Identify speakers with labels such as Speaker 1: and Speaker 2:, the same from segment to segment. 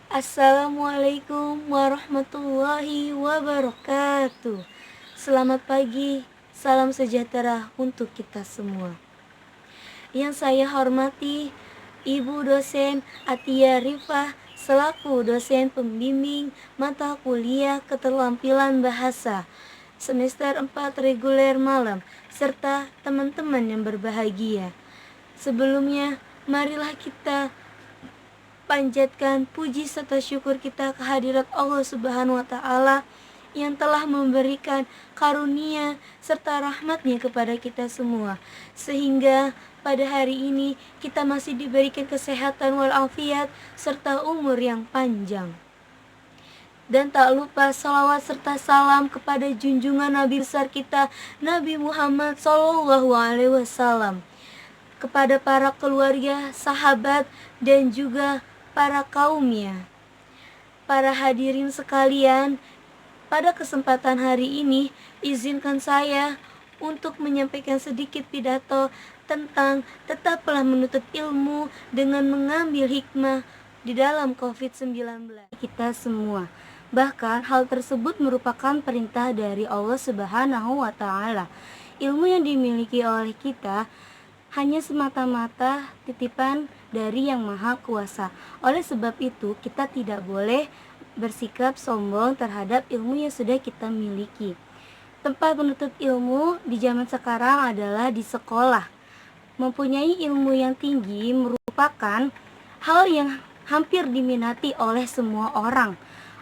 Speaker 1: Assalamualaikum warahmatullahi wabarakatuh. Selamat pagi, salam sejahtera untuk kita semua. Yang saya hormati Ibu dosen Atia Rifah selaku dosen pembimbing mata kuliah keterampilan bahasa semester 4 reguler malam serta teman-teman yang berbahagia. Sebelumnya, marilah kita panjatkan puji serta syukur kita kehadirat Allah Subhanahu wa Ta'ala yang telah memberikan karunia serta rahmatnya kepada kita semua, sehingga pada hari ini kita masih diberikan kesehatan walafiat serta umur yang panjang. Dan tak lupa salawat serta salam kepada junjungan Nabi besar kita, Nabi Muhammad SAW, kepada para keluarga, sahabat, dan juga para kaumnya. Para hadirin sekalian, pada kesempatan hari ini izinkan saya untuk menyampaikan sedikit pidato tentang tetaplah menuntut ilmu dengan mengambil hikmah di dalam COVID-19 kita semua. Bahkan hal tersebut merupakan perintah dari Allah Subhanahu wa Ta'ala. Ilmu yang dimiliki oleh kita hanya semata-mata titipan dari Yang Maha Kuasa. Oleh sebab itu, kita tidak boleh bersikap sombong terhadap ilmu yang sudah kita miliki. Tempat menuntut ilmu di zaman sekarang adalah di sekolah. Mempunyai ilmu yang tinggi merupakan hal yang hampir diminati oleh semua orang.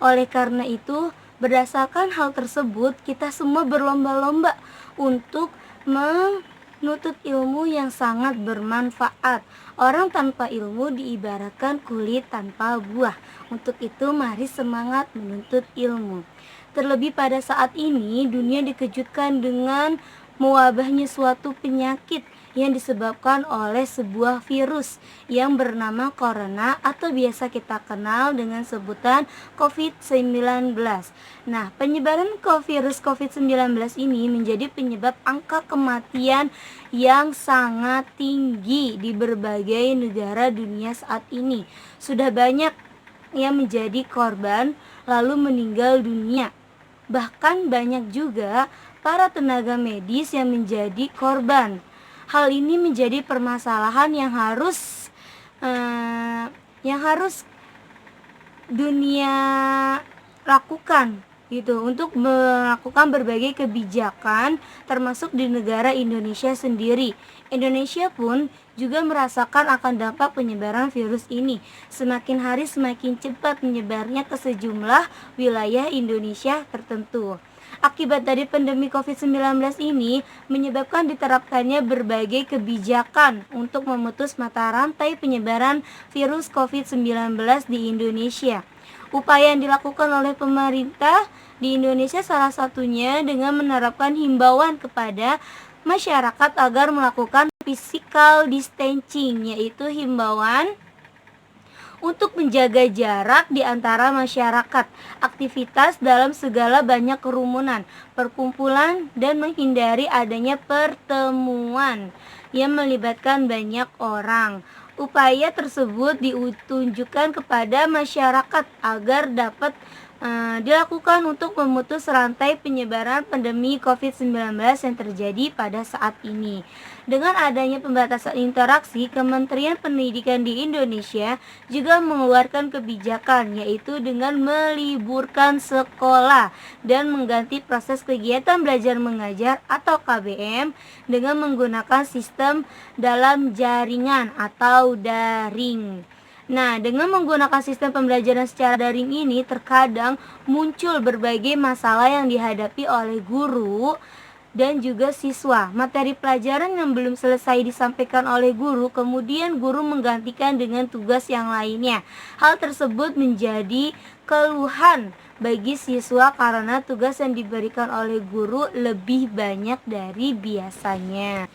Speaker 1: Oleh karena itu, berdasarkan hal tersebut, kita semua berlomba-lomba untuk menuntut ilmu yang sangat bermanfaat. Orang tanpa ilmu diibaratkan kulit tanpa buah. Untuk itu mari semangat menuntut ilmu. Terlebih pada saat ini dunia dikejutkan dengan mewabahnya suatu penyakit yang disebabkan oleh sebuah virus yang bernama corona atau biasa kita kenal dengan sebutan COVID-19. Nah, penyebaran virus COVID-19 ini menjadi penyebab angka kematian yang sangat tinggi di berbagai negara dunia saat ini. Sudah banyak yang menjadi korban lalu meninggal dunia. Bahkan banyak juga para tenaga medis yang menjadi korban. Hal ini menjadi permasalahan yang harus dunia lakukan gitu untuk melakukan berbagai kebijakan termasuk di negara Indonesia sendiri. Indonesia pun juga merasakan akan dampak penyebaran virus ini. Semakin hari semakin cepat menyebarnya ke sejumlah wilayah Indonesia tertentu. Akibat dari pandemi COVID-19 ini menyebabkan diterapkannya berbagai kebijakan untuk memutus mata rantai penyebaran virus COVID-19 di Indonesia. Upaya yang dilakukan oleh pemerintah di Indonesia salah satunya dengan menerapkan himbauan kepada masyarakat agar melakukan physical distancing, yaitu himbauan untuk menjaga jarak di antara masyarakat, aktivitas dalam segala banyak kerumunan, perkumpulan, dan menghindari adanya pertemuan yang melibatkan banyak orang. Upaya tersebut ditunjukkan kepada masyarakat agar dapat dilakukan untuk memutus rantai penyebaran pandemi COVID-19 yang terjadi pada saat ini. Dengan adanya pembatasan interaksi, Kementerian Pendidikan di Indonesia juga mengeluarkan kebijakan, yaitu dengan meliburkan sekolah dan mengganti proses kegiatan belajar mengajar atau KBM dengan menggunakan sistem dalam jaringan atau daring. Nah, dengan menggunakan sistem pembelajaran secara daring ini terkadang muncul berbagai masalah yang dihadapi oleh guru dan juga siswa. Materi pelajaran yang belum selesai disampaikan oleh guru, kemudian guru menggantikan dengan tugas yang lainnya. Hal tersebut menjadi keluhan bagi siswa karena tugas yang diberikan oleh guru lebih banyak dari biasanya.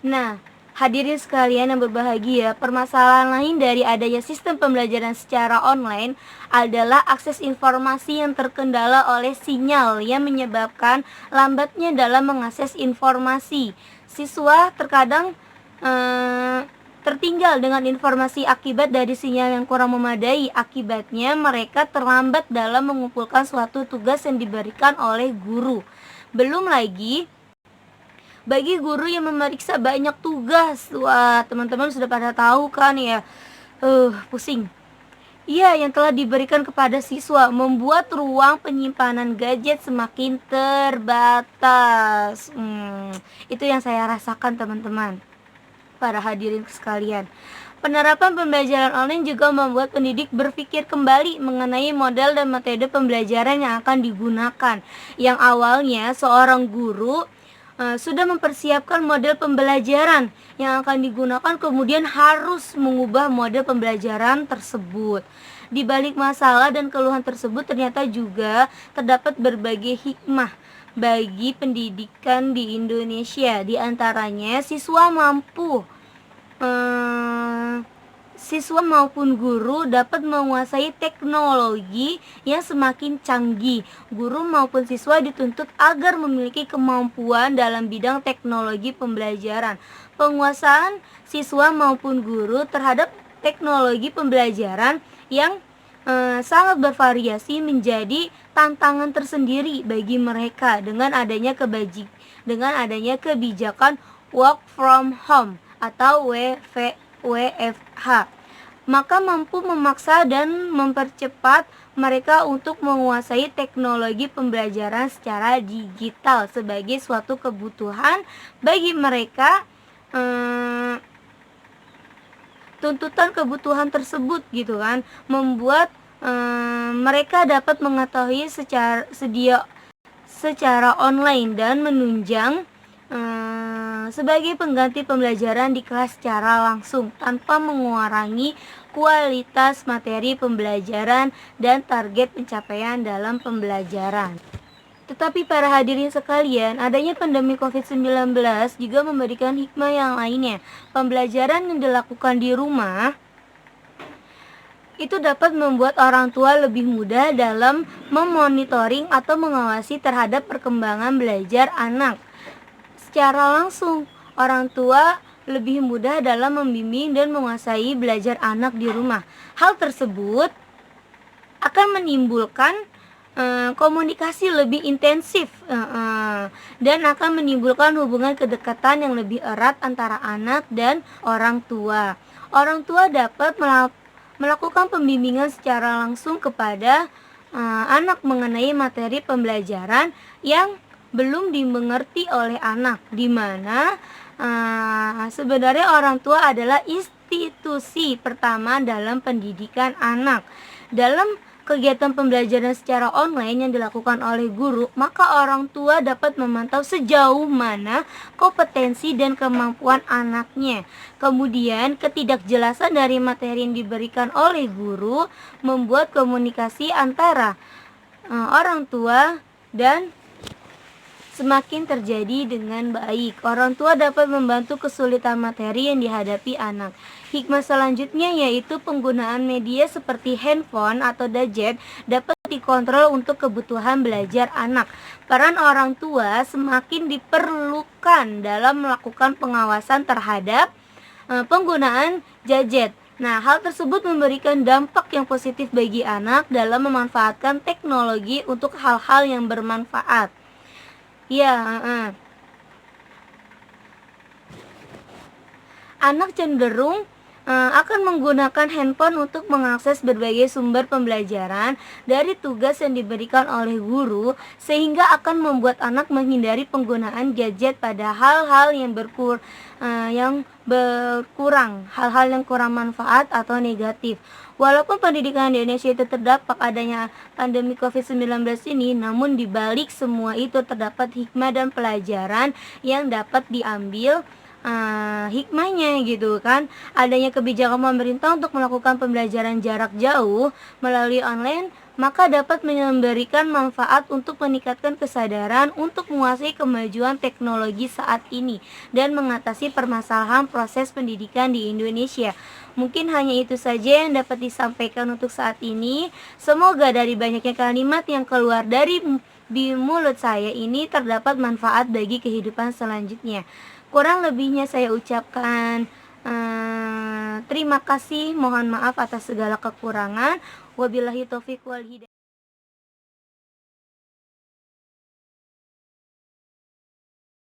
Speaker 1: Nah, hadirin sekalian yang berbahagia, permasalahan lain dari adanya sistem pembelajaran secara online adalah akses informasi yang terkendala oleh sinyal yang menyebabkan lambatnya dalam mengakses informasi. Siswa terkadang tertinggal dengan informasi akibat dari sinyal yang kurang memadai. Akibatnya mereka terlambat dalam mengumpulkan suatu tugas yang diberikan oleh guru. Belum lagi bagi guru yang memeriksa banyak tugas. Wah, teman-teman sudah pada tahu kan ya. Pusing. Iya, yang telah diberikan kepada siswa membuat ruang penyimpanan gadget semakin terbatas. Itu yang saya rasakan, teman-teman. Para hadirin sekalian, penerapan pembelajaran online juga membuat pendidik berpikir kembali mengenai model dan metode pembelajaran yang akan digunakan. Yang awalnya seorang guru sudah mempersiapkan model pembelajaran yang akan digunakan, kemudian harus mengubah model pembelajaran tersebut. Di balik masalah dan keluhan tersebut ternyata juga terdapat berbagai hikmah bagi pendidikan di Indonesia. Di antaranya siswa maupun guru dapat menguasai teknologi yang semakin canggih. Guru maupun siswa dituntut agar memiliki kemampuan dalam bidang teknologi pembelajaran. Penguasaan siswa maupun guru terhadap teknologi pembelajaran yang sangat bervariasi menjadi tantangan tersendiri bagi mereka dengan adanya kebijakan work from home atau WFH, maka mampu memaksa dan mempercepat mereka untuk menguasai teknologi pembelajaran secara digital sebagai suatu kebutuhan bagi mereka. Tuntutan kebutuhan tersebut gitu kan membuat mereka dapat mengetahui secara online dan menunjang sebagai pengganti pembelajaran di kelas secara langsung tanpa mengurangi kualitas materi pembelajaran dan target pencapaian dalam pembelajaran. Tetapi para hadirin sekalian, adanya pandemi COVID-19 juga memberikan hikmah yang lainnya. Pembelajaran yang dilakukan di rumah itu dapat membuat orang tua lebih mudah dalam memonitoring atau mengawasi terhadap perkembangan belajar anak. Secara langsung, orang tua lebih mudah dalam membimbing dan menguasai belajar anak di rumah. Hal tersebut akan menimbulkan komunikasi lebih intensif dan akan menimbulkan hubungan kedekatan yang lebih erat antara anak dan orang tua. Orang tua dapat melakukan pembimbingan secara langsung kepada anak mengenai materi pembelajaran yang belum dimengerti oleh anak, di mana sebenarnya orang tua adalah institusi pertama dalam pendidikan anak. Dalam kegiatan pembelajaran secara online yang dilakukan oleh guru, maka orang tua dapat memantau sejauh mana kompetensi dan kemampuan anaknya. Kemudian, ketidakjelasan dari materi yang diberikan oleh guru membuat komunikasi antara orang tua dan semakin terjadi dengan baik. Orang tua dapat membantu kesulitan materi yang dihadapi anak. Hikmah selanjutnya yaitu penggunaan media seperti handphone atau gadget dapat dikontrol untuk kebutuhan belajar anak. Peran orang tua semakin diperlukan dalam melakukan pengawasan terhadap penggunaan gadget. Nah, hal tersebut memberikan dampak yang positif bagi anak dalam memanfaatkan teknologi untuk hal-hal yang bermanfaat. Anak cenderung akan menggunakan handphone untuk mengakses berbagai sumber pembelajaran dari tugas yang diberikan oleh guru, sehingga akan membuat anak menghindari penggunaan gadget pada hal-hal yang berkurang, hal-hal yang kurang manfaat atau negatif. Walaupun pendidikan di Indonesia itu terdampak adanya pandemi COVID-19 ini, namun di balik semua itu terdapat hikmah dan pelajaran yang dapat diambil hikmahnya gitu kan. Adanya kebijakan pemerintah untuk melakukan pembelajaran jarak jauh melalui online, maka dapat memberikan manfaat untuk meningkatkan kesadaran untuk menguasai kemajuan teknologi saat ini dan mengatasi permasalahan proses pendidikan di Indonesia. Mungkin hanya itu saja yang dapat disampaikan untuk saat ini. Semoga dari banyaknya kalimat yang keluar dari mulut saya ini terdapat manfaat bagi kehidupan selanjutnya. Kurang lebihnya saya ucapkan Terima kasih, mohon maaf atas segala kekurangan. Wabillahi taufiq wal hidayah.